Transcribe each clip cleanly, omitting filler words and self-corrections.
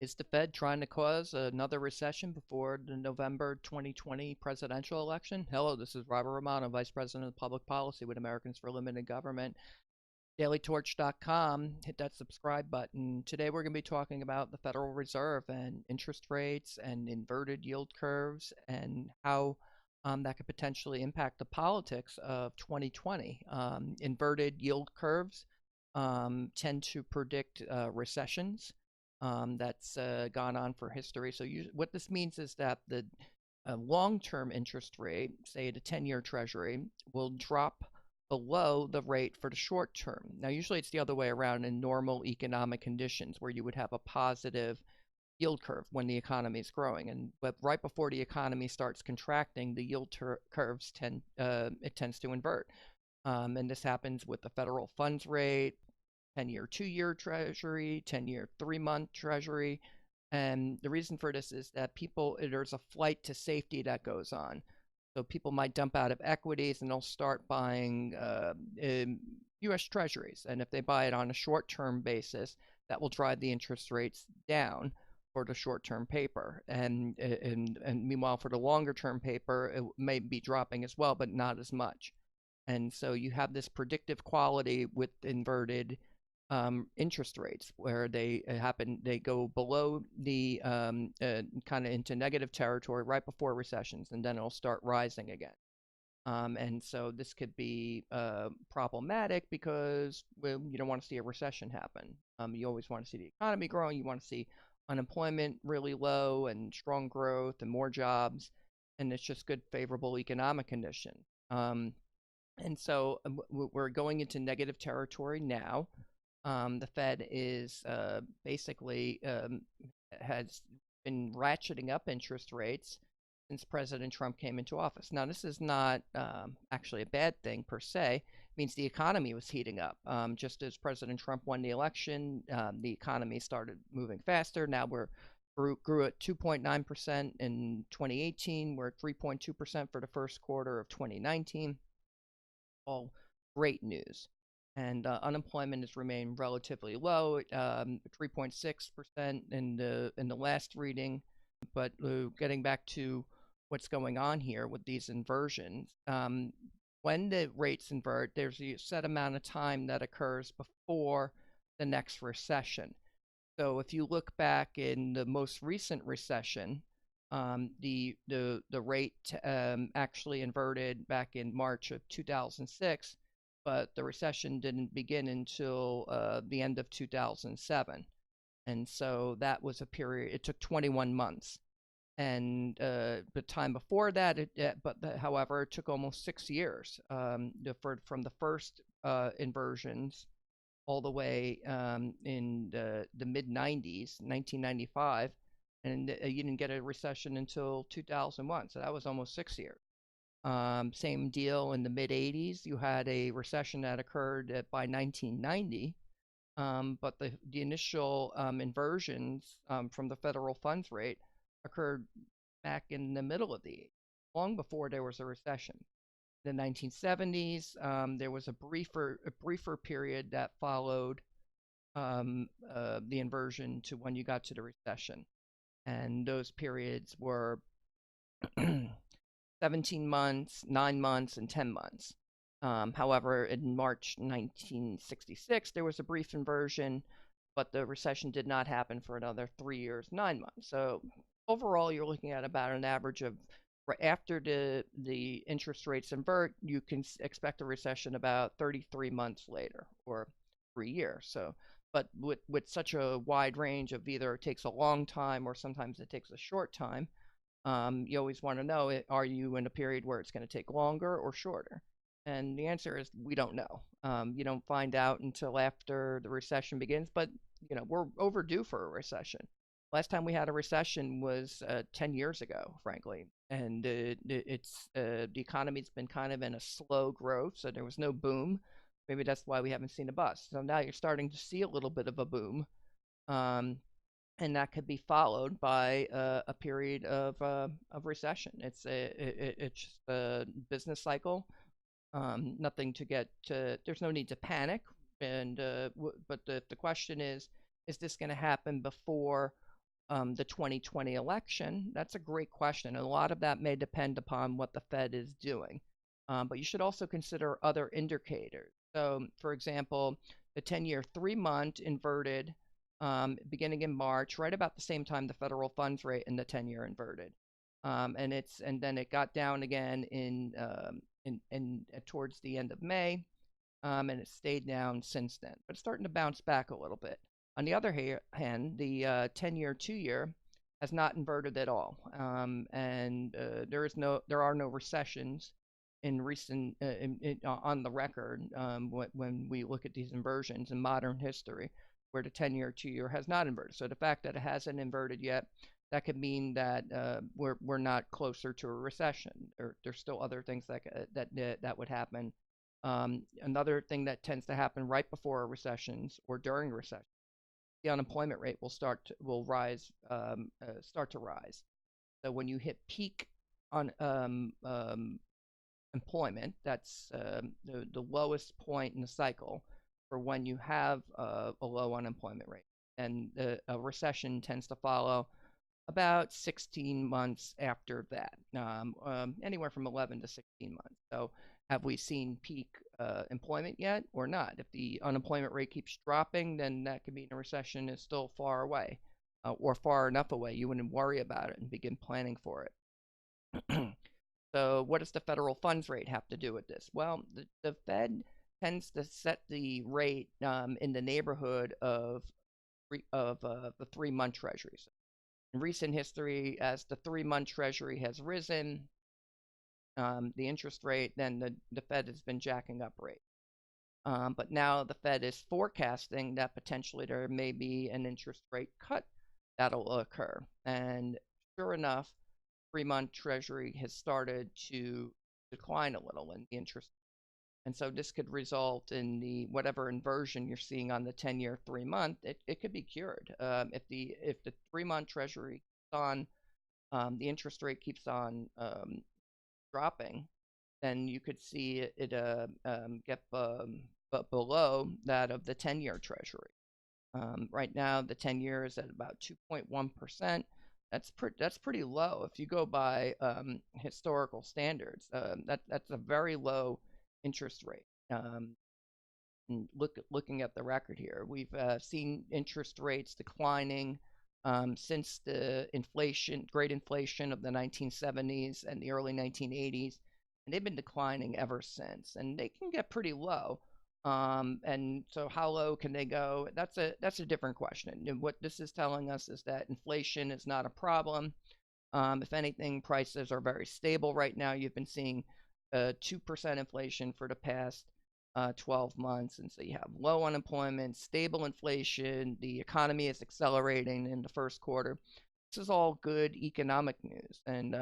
Is the Fed trying to cause another recession before the November 2020 presidential election? Hello, this is Robert Romano, Vice President of Public Policy with Americans for Limited Government. DailyTorch.com. Hit that subscribe button. Today we're going to be talking about the Federal Reserve and interest rates and inverted yield curves and how that could potentially impact the politics of 2020. Inverted yield curves tend to predict recessions. That's gone on for history. So what this means is that the long-term interest rate, say the 10-year Treasury, will drop below the rate for the short term. Now, usually it's the other way around in normal economic conditions where you would have a positive yield curve when the economy is growing. But right before the economy starts contracting, the yield curves tends to invert. And this happens with the federal funds rate, 10-year 2-year Treasury, 10-year 3-month Treasury. And the reason for this is that there's a flight to safety that goes on. So people might dump out of equities and they'll start buying U.S. Treasuries. And if they buy it on a short-term basis, that will drive the interest rates down for the short-term paper. And meanwhile, for the longer-term paper, it may be dropping as well, but not as much. And so you have this predictive quality with inverted interest rates where they go below the kind of into negative territory right before recessions, and then it'll start rising again. And so this could be problematic because you don't want to see a recession happen. You always want to see the economy growing. You want to see unemployment really low and strong growth and more jobs, and it's just good, favorable economic conditions. And so we're going into negative territory now. The Fed is basically has been ratcheting up interest rates since President Trump came into office. Now, this is not actually a bad thing per se. It means the economy was heating up. Just as President Trump won the election, the economy started moving faster. Now grew at 2.9% in 2018. We're at 3.2% for the first quarter of 2019. All great news. And unemployment has remained relatively low, 3.6% in the last reading. But getting back to what's going on here with these inversions, when the rates invert, there's a set amount of time that occurs before the next recession. So if you look back in the most recent recession, the rate actually inverted back in March of 2006. But the recession didn't begin until the end of 2007. And so that was a period, it took 21 months. And the time before that, however, it took almost 6 years from the first inversions all the way in the mid-90s, 1995. And you didn't get a recession until 2001. So that was almost 6 years. Same deal in the mid-'80s. You had a recession that occurred by 1990, but the initial inversions from the federal funds rate occurred back in the middle of the 80s, long before there was a recession. In the 1970s, there was a briefer period that followed the inversion to when you got to the recession, and those periods were 17 months, 9 months, and 10 months. However, in March 1966, there was a brief inversion, but the recession did not happen for another 3 years, 9 months. So overall, you're looking at about an average of, after the interest rates invert, you can expect a recession about 33 months later, or 3 years. So, but with such a wide range of either it takes a long time or sometimes it takes a short time, you always want to know, are you in a period where it's going to take longer or shorter? And the answer is we don't know. You don't find out until after the recession begins, but we're overdue for a recession. Last time we had a recession was 10 years ago, frankly, and the economy's been kind of in a slow growth, so there was no boom. Maybe that's why we haven't seen a bust. So now you're starting to see a little bit of a boom. And that could be followed by a period of recession. It's just a business cycle. Nothing to get to. There's no need to panic. And but the question is this going to happen before the 2020 election? That's a great question. And a lot of that may depend upon what the Fed is doing. But you should also consider other indicators. So, for example, the 10-year 3-month inverted beginning in March, right about the same time the federal funds rate and the 10-year inverted. And then it got down again in towards the end of May, and it stayed down since then. But it's starting to bounce back a little bit. On the other hand, the 10-year, 2-year has not inverted at all, and there are no recessions in recent on the record when we look at these inversions in modern history, where the 10-year, 2-year has not inverted. So the fact that it hasn't inverted yet, that could mean that we're not closer to a recession. There's still other things that would happen. Another thing that tends to happen right before recessions or during recession, the unemployment rate start to rise. So when you hit peak on employment, that's the lowest point in the cycle for when you have a low unemployment rate, and a recession tends to follow about 16 months after that, anywhere from 11 to 16 months. So have we seen peak employment yet or not? If the unemployment rate keeps dropping, then that could mean a recession is still far away, or far enough away you wouldn't worry about it and begin planning for it. So what does the federal funds rate have to do with this? Well, the Fed tends to set the rate in the neighborhood of the 3-month treasuries. In recent history, as the 3-month treasury has risen, the interest rate, then the Fed has been jacking up rates. But now the Fed is forecasting that potentially there may be an interest rate cut that'll occur. And sure enough, 3-month treasury has started to decline a little in the interest. And so this could result in the whatever inversion you're seeing on the 10-year 3-month, it could be cured. If the 3-month treasury keeps on, the interest rate keeps on dropping, then you could see it get below that of the 10-year treasury. Right now, the 10-year is at about 2.1%. That's pretty low if you go by historical standards. That's a very low interest rate. And looking at the record here, we've seen interest rates declining since the great inflation of the 1970s and the early 1980s, and they've been declining ever since. And they can get pretty low. And so how low can they go? That's a different question. And what this is telling us is that inflation is not a problem. If anything, prices are very stable right now. You've been seeing 2% inflation for the past 12 months. And so you have low unemployment, stable inflation, the economy is accelerating in the first quarter. This is all good economic news. And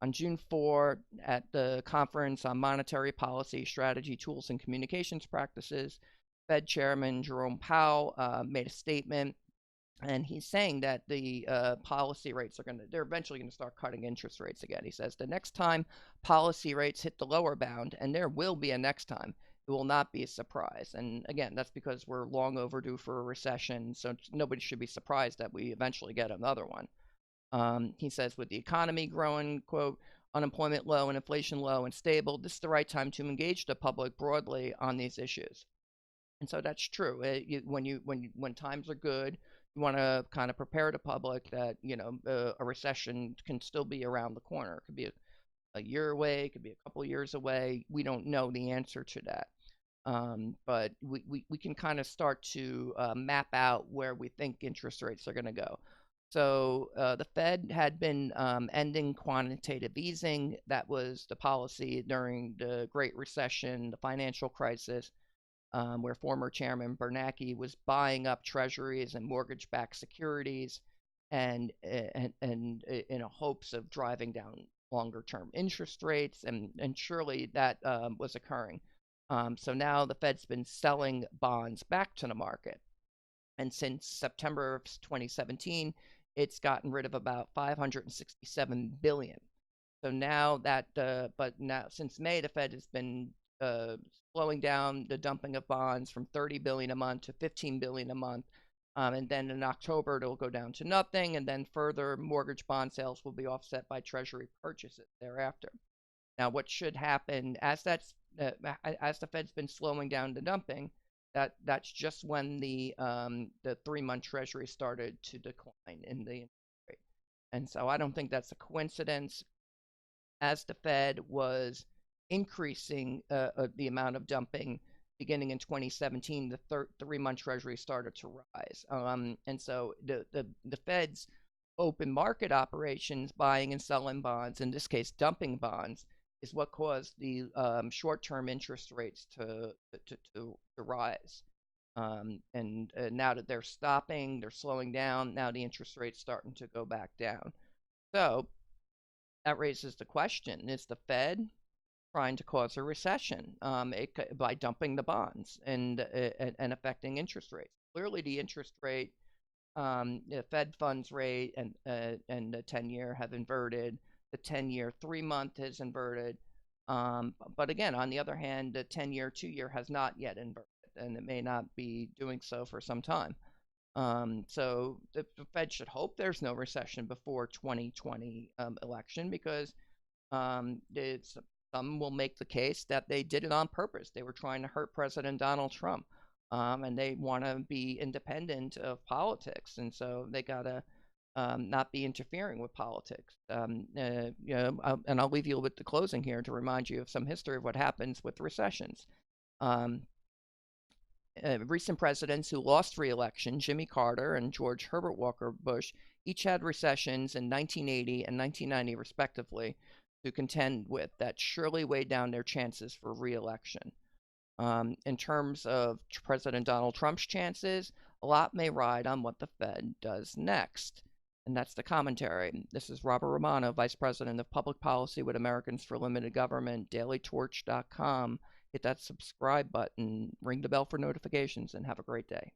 on June 4, at the Conference on Monetary Policy, Strategy, Tools, and Communications Practices, Fed Chairman Jerome Powell made a statement, and he's saying that the policy rates they're eventually going to start cutting interest rates again. He says the next time policy rates hit the lower bound, and there will be a next time, it will not be a surprise. And again, that's because we're long overdue for a recession, so nobody should be surprised that we eventually get another one. He says, with the economy growing, quote, unemployment low and inflation low and stable, this is the right time to engage the public broadly on these issues. And so that's true. When times are good, you want to kind of prepare the public that a recession can still be around the corner. It could be a year away, it could be a couple years away. We don't know the answer to that. But we can kind of start to map out where we think interest rates are going to go. So the Fed had been ending quantitative easing. That was the policy during the Great Recession, the financial crisis, where former Chairman Bernanke was buying up treasuries and mortgage-backed securities, and in hopes of driving down longer-term interest rates, and surely that was occurring. So now the Fed's been selling bonds back to the market, and since September of 2017, it's gotten rid of about $567 billion. So now but now since May, the Fed has been slowing down the dumping of bonds from $30 billion a month to $15 billion a month. And then in October, it'll go down to nothing, and then further mortgage bond sales will be offset by Treasury purchases thereafter. Now, what should happen as the Fed's been slowing down the dumping, that's just when the 3-month Treasury started to decline in the interest rate, and so I don't think that's a coincidence. As the Fed was increasing the amount of dumping beginning in 2017, the 3-month Treasury started to rise, and so the Fed's open market operations, buying and selling bonds, in this case dumping bonds, is what caused the short-term interest rates to rise. And now that they're stopping, they're slowing down. Now the interest rate's starting to go back down. So that raises the question: is the Fed trying to cause a recession by dumping the bonds and affecting interest rates? Clearly, the interest rate, the Fed funds rate, and the 10-year have inverted. The 10-year 3-month has inverted. But again, on the other hand, the 10-year 2-year has not yet inverted, and it may not be doing so for some time. So the Fed should hope there's no recession before 2020 election, because some will make the case that they did it on purpose. They were trying to hurt President Donald Trump, and they want to be independent of politics, and so they gotta not be interfering with politics. And I'll leave you with the closing here to remind you of some history of what happens with recessions. Recent presidents who lost re-election, Jimmy Carter and George Herbert Walker Bush, each had recessions in 1980 and 1990 respectively to contend with, that surely weighed down their chances for re-election. In terms of President Donald Trump's chances, a lot may ride on what the Fed does next. And that's the commentary. This is Robert Romano, Vice President of Public Policy with Americans for Limited Government, dailytorch.com. Hit that subscribe button, ring the bell for notifications, and have a great day.